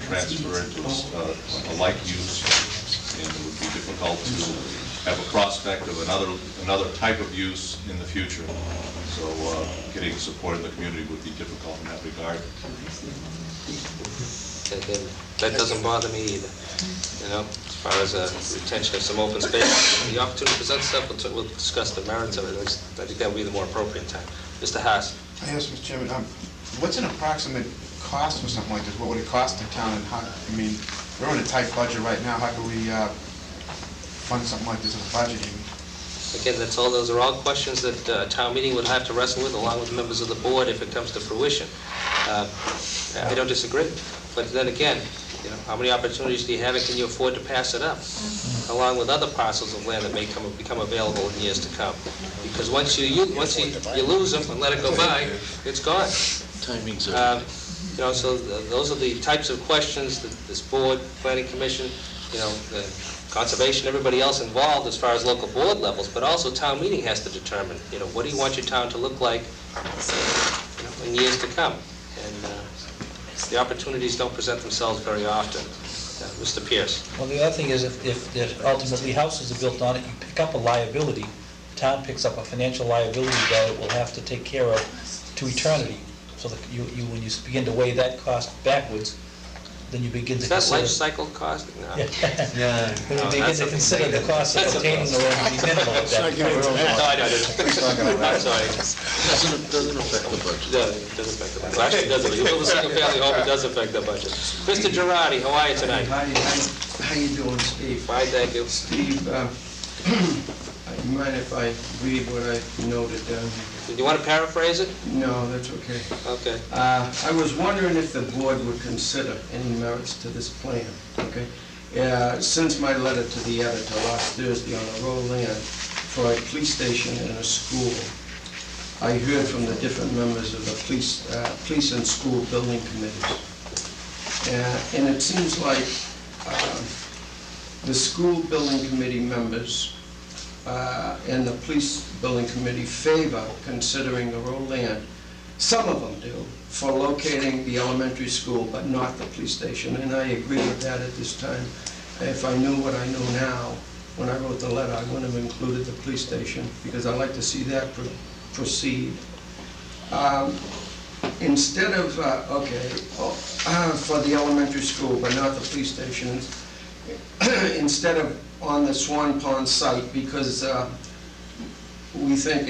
transfer into a like use, and it would be difficult to have a prospect of another type of use in the future. So getting support in the community would be difficult in that regard. And that doesn't bother me either. You know, as far as retention of some open space, the opportunity presents itself, we'll discuss the merits of it. I think that would be the more appropriate time. Mr. Haas. Yes, Mr. Chairman. What's an approximate cost for something like this? What would it cost the town? And how, I mean, we're in a tight budget right now. How can we fund something like this in the budget? Again, those are all questions that town meeting would have to wrestle with, along with members of the board, if it comes to fruition. I don't disagree, but then again, you know, how many opportunities do you have, and can you afford to pass it up, along with other parcels of land that may become available in years to come? Because once you lose them and let it go by, it's gone. Timing's you know, so those are the types of questions that this board, planning commission, you know, the conservation, everybody else involved as far as local board levels, but also town meeting has to determine, you know, what do you want your town to look like, you know, in years to come? And the opportunities don't present themselves very often. Mr. Pierce. Well, the other thing is, if ultimately houses are built on it, you pick up a liability. The town picks up a financial liability that it will have to take care of to eternity. So that when you begin to weigh that cost backwards, then you begin to consider... Is that life cycle cost? No. Yeah. Then you begin to consider the cost of obtaining the land to be minimal at that point. No, I know. I'm sorry. Doesn't affect the budget. No, it doesn't affect the budget. Actually, it doesn't. You build a single-family home, it does affect the budget. Mr. Girardi, how are you tonight? How you doing, Steve? Fine, thank you. Steve, you mind if I read what I noted down here? Do you want to paraphrase it? No, that's okay. Okay. I was wondering if the board would consider any merits to this plan, okay? Since my letter to the editor last Thursday on the raw land for a police station and a school, I heard from the different members of the police and school building committees. And it seems like the school building committee members and the police building committee favor considering the raw land. Some of them do, for locating the elementary school, but not the police station, and I agree with that at this time. If I knew what I know now, when I wrote the letter, I wouldn't have included the police station, because I'd like to see that proceed. Instead of, for the elementary school, but not the police station, instead of on the Swan Pond site, because we think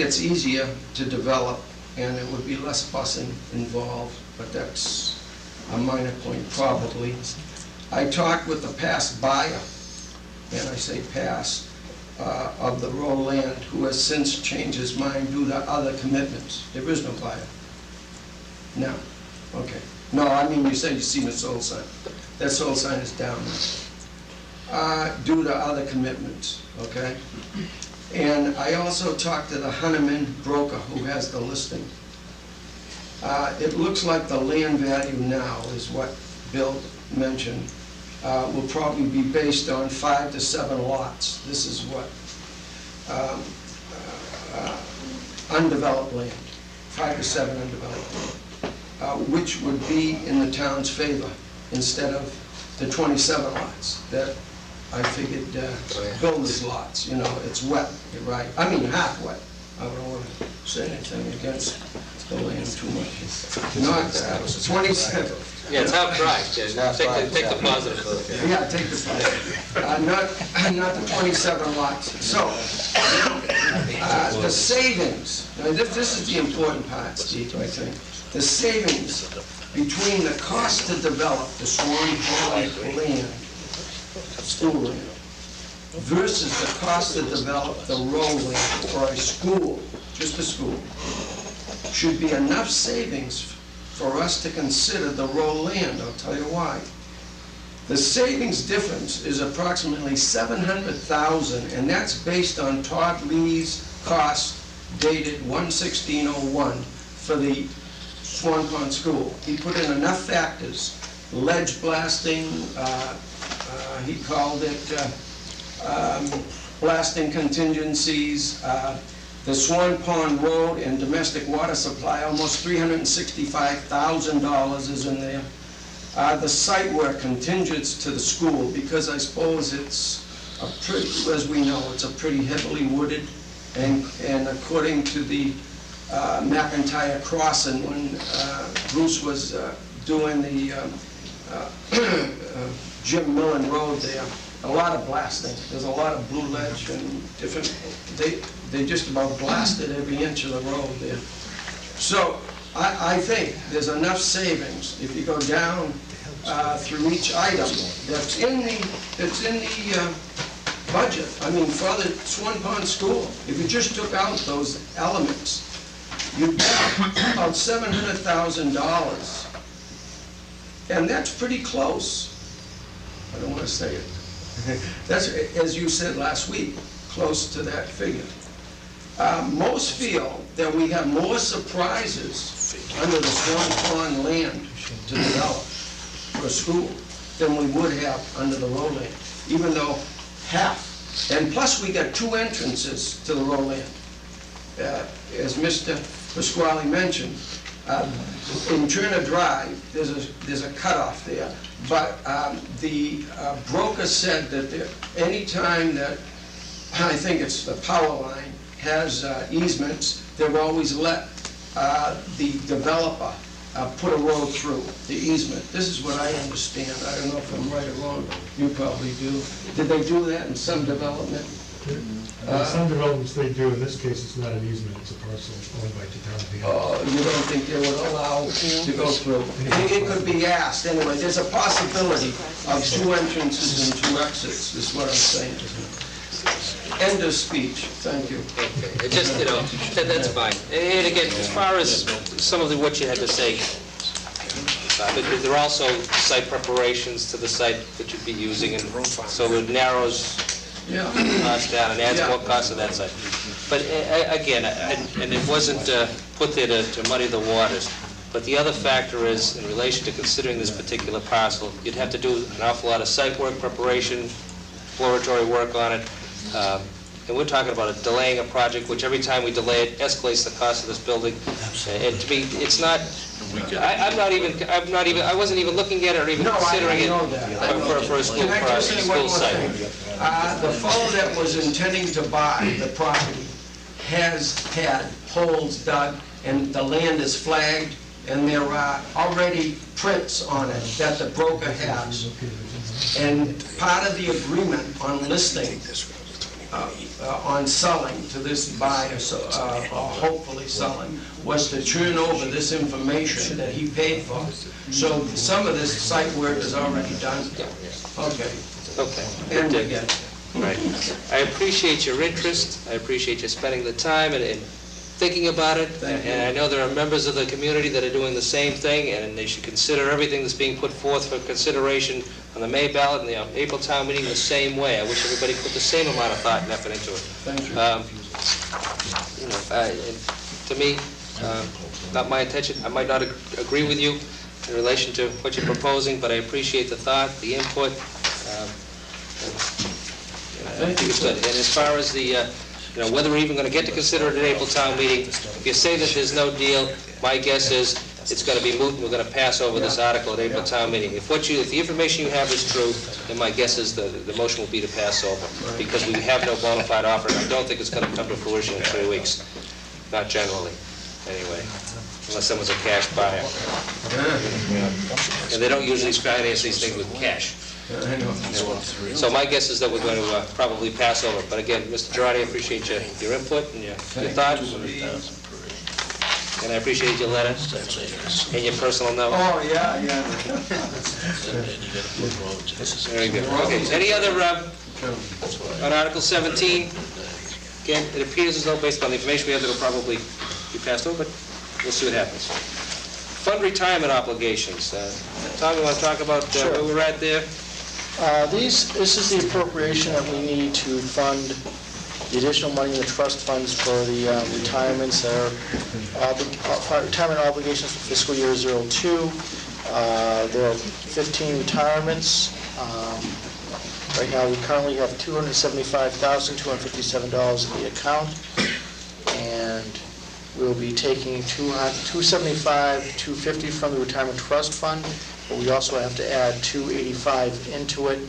it's easier to develop and it would be less busing involved, but that's a minor point probably. I talked with the past buyer, and I say past, of the raw land, who has since changed his mind due to other commitments. There is no buyer. No. Okay. No, I mean, you said you seen the sold sign. That sold sign is down now. Due to other commitments, okay? And I also talked to the Hunneman broker who has the listing. It looks like the land value now is what Bill mentioned, will probably be based on 5 to 7 lots. This is what undeveloped land, 5 to 7 undeveloped land, which would be in the town's favor instead of the 27 lots that I figured builders lots. You know, it's wet, you're right. I mean, half wet. I don't want to say anything against the land too much. Not 27. Yeah, it's half dry. Yeah, take the positive. Yeah, take the positive. Not the 27 lots. So, the savings, now this is the important part, Steve, I think. The savings between the cost to develop the Swan Pond land, school land, versus the cost to develop the road land for a school, just a school, should be enough savings for us to consider the raw land. I'll tell you why. The savings difference is approximately $700,000, and that's based on Todd Lee's cost dated 1/16/01 for the Swan Pond School. He put in enough factors: ledge blasting, he called it blasting contingencies, The Swan Pond Road and domestic water supply, almost $365,000 is in there. The site work contingents to the school, because I suppose it's a pretty, as we know, it's a pretty heavily wooded, and according to the McIntyre Crossing, when Bruce was doing the Jim Millen Road there, a lot of blasting. There's a lot of blue ledge and different, they just about blasted every inch of the road there. So I think there's enough savings if you go down through each item that's in the budget. I mean, for the Swan Pond School, if you just took out those elements, you'd get about $700,000. And that's pretty close. I don't want to say it. That's, as you said last week, close to that figure. Most feel that we have more surprises under the Swan Pond land to develop for a school than we would have under the road land, even though half. And plus, we got 2 entrances to the road land. As Mr. Pasquale mentioned, in Turner Drive, there's a cutoff there, but the broker said that any time that, I think it's the power line, has easements, they've always let the developer put a road through the easement. This is what I understand. I don't know if I'm right or wrong. You probably do. Did they do that in some development? Some developments they do. In this case, it's not an easement, it's a parcel owned by the town of Vienna. You don't think they would allow to go through? It could be asked. Anyway, there's a possibility of 2 entrances and 2 exits, is what I'm saying. End of speech. Thank you. Okay, it just, that's fine. And again, as far as some of what you had to say, there are also site preparations to the site that you'd be using, and so it narrows cost down and adds more cost to that site. But again, and it wasn't put there to muddy the waters, but the other factor is, in relation to considering this particular parcel, you'd have to do an awful lot of site work preparation, exploratory work on it. And we're talking about delaying a project, which every time we delay it escalates the cost of this building. And to me, it's not. I wasn't even looking at it or even considering it for a school site. The fellow that was intending to buy the property has had holes dug, and the land is flagged, and there are already prints on it that the broker has. And part of the agreement on listing, on selling to this buyer, or hopefully selling, was to turn over this information that he paid for. So some of this site work is already done. Okay. Okay. And again. Right. I appreciate your interest. I appreciate you spending the time and thinking about it. And I know there are members of the community that are doing the same thing, and they should consider everything that's being put forth for consideration on the May ballot and the April town meeting the same way. I wish everybody put the same amount of thought and effort into it. Thank you. To me, not my intention. I might not agree with you in relation to what you're proposing, but I appreciate the thought, the input. I think it's good. And as far as the, whether we're even going to get to consider it at April town meeting, if you say that there's no deal, my guess is it's going to be moot, and we're going to pass over this article at April town meeting. If the information you have is true, then my guess is the motion will be to pass over, because we have no bona fide offer, and I don't think it's going to come to fruition in 3 weeks. Not generally, anyway, unless someone's a cash buyer. And they don't usually finance these things with cash. So my guess is that we're going to probably pass over. But again, Mr. Girardi, I appreciate your input and your thought. And I appreciate your letter and your personal note. Oh, yeah. Very good. Okay, any other, on Article 17? Again, it appears as though, based on the information we have, it'll probably be passed over, but we'll see what happens. Fund retirement obligations. Tom, you want to talk about where we're at there? This is the appropriation that we need to fund the additional money in the trust funds for the retirements that are retirement obligations for fiscal year 02. There are 15 retirements. Right now, we currently have $275,257 in the account, and we'll be taking $275, $250 from the retirement trust fund, but we also have to add $285 into it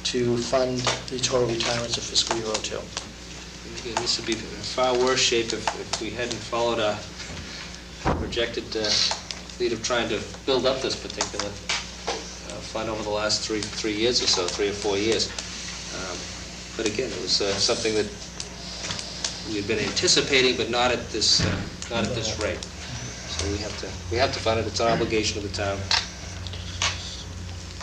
to fund the total retirements of fiscal year '02. Again, this would be in far worse shape if we hadn't followed our projected lead of trying to build up this particular fund over the last 3 years or so, 3 or 4 years. But again, it was something that we had been anticipating, but not at this rate. So we have to fund it. It's an obligation of the town.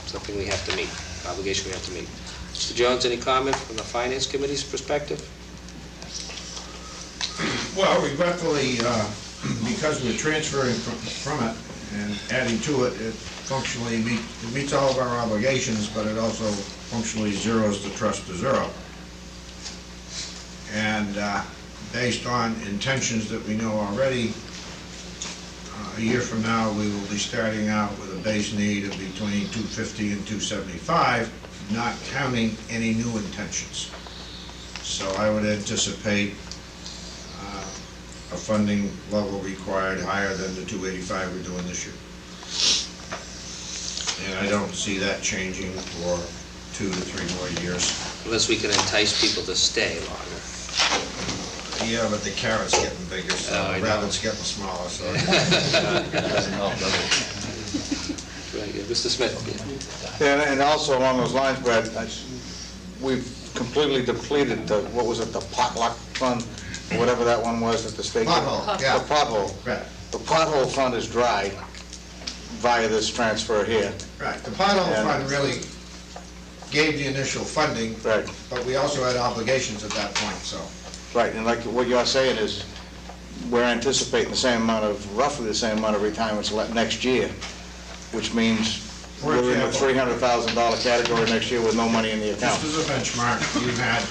Something we have to meet, obligation we have to meet. Mr. Jones, any comment from the Finance Committee's perspective? Well, regretfully, because we're transferring from it and adding to it, it functionally meets all of our obligations, but it also functionally zeroes the trust to zero. And based on intentions that we know already, a year from now, we will be starting out with a base need of between $250 and $275, not counting any new intentions. So I would anticipate a funding level required higher than the $285 we're doing this year. And I don't see that changing for 2 to 3 more years. Unless we can entice people to stay longer. Yeah, but the carrot's getting bigger, so I the know. rabbit's getting smaller, so. Doesn't help, does it? Very good. Mr. Smith? And also along those lines, Brad, we've completely depleted the, what was it, the potluck fund, or whatever that one was that the state. Pothole, yeah. The pothole. Right, The pothole fund is dry via this transfer here. right. The pothole And- fund really gave the initial funding, Right, but we also had obligations at that point, so. right, and like what you're saying is, we're anticipating the same amount of, roughly the same amount of retirements next year, which means For we're in the example- $300,000 category next year with no money in the account. Just as a benchmark, you had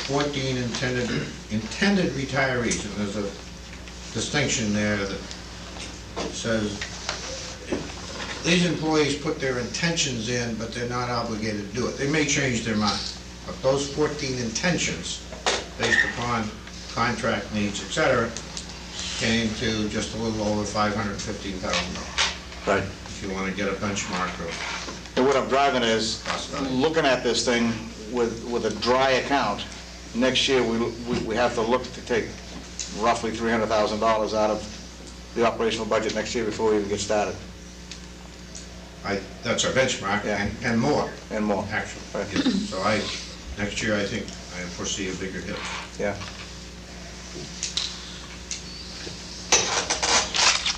14 intended retirees, and there's a distinction there that says these employees put their intentions in, but they're not obligated to do it. They may change their mind, but those 14 intentions, based upon contract needs, et cetera, came to just a little over $515,000, Right. if you want to get a benchmark of And what I'm driving is, possibility. looking at this thing with a dry account, next year, we have to look to take roughly $300,000 out of the operational budget next year before we even get started, That's our benchmark, Yeah. and more, and more. actually. Right. Yes. So next year, I think, I foresee a bigger hit. Yeah.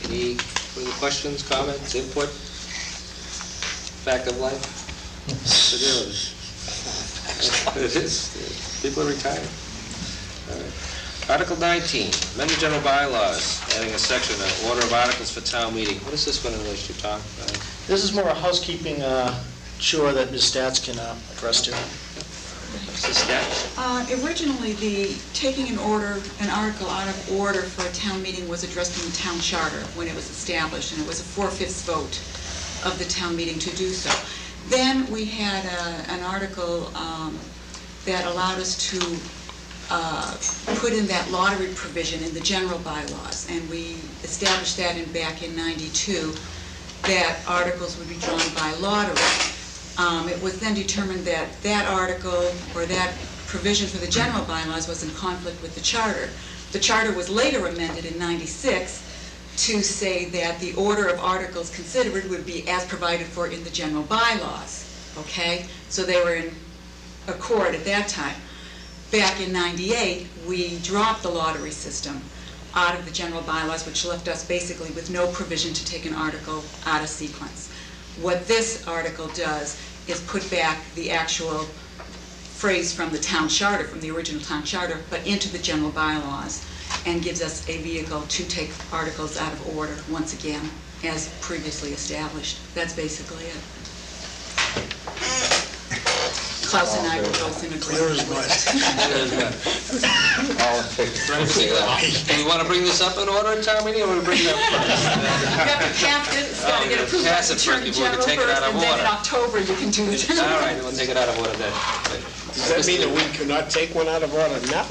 Any further questions, comments, input? Fact of life? It is. It is. People are retiring. All right. Article 19, amend the general bylaws, adding a section, order of articles for town meeting. What is this going to relate to, Tom? This is more a housekeeping chore that Ms. Stats can address to. Mrs. Stats? Originally, taking an article out of order for a town meeting was addressed in the town charter when it was established, and it was a 4/5 vote of the town meeting to do so. Then we had an article that allowed us to put in that lottery provision in the general bylaws, and we established that back in '92, that articles would be drawn by lottery. It was then determined that that article, or that provision for the general bylaws, was in conflict with the charter. The charter was later amended in '96 to say that the order of articles considered would be as provided for in the general bylaws, okay? So they were in accord at that time. Back in '98, we dropped the lottery system out of the general bylaws, which left us basically with no provision to take an article out of sequence. What this article does is put back the actual phrase from the town charter, from the original town charter, but into the general bylaws, and gives us a vehicle to take articles out of order once again, as previously established. That's basically it. Klaus and I were both in agreement with it. All in favor? Do we want to bring this up in order in town meeting, or we bring it up first? You have to pass it, it's got to get approved by Pass the it first Attorney before we can General take it out first, of and then in order. October you can do it. All right, we'll take it out of order then. Does that mean that we cannot take one out of order now?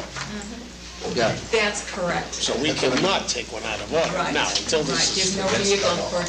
Yeah. That's correct. So we cannot take one out of order Right. now until Right. this is... There's no vehicle for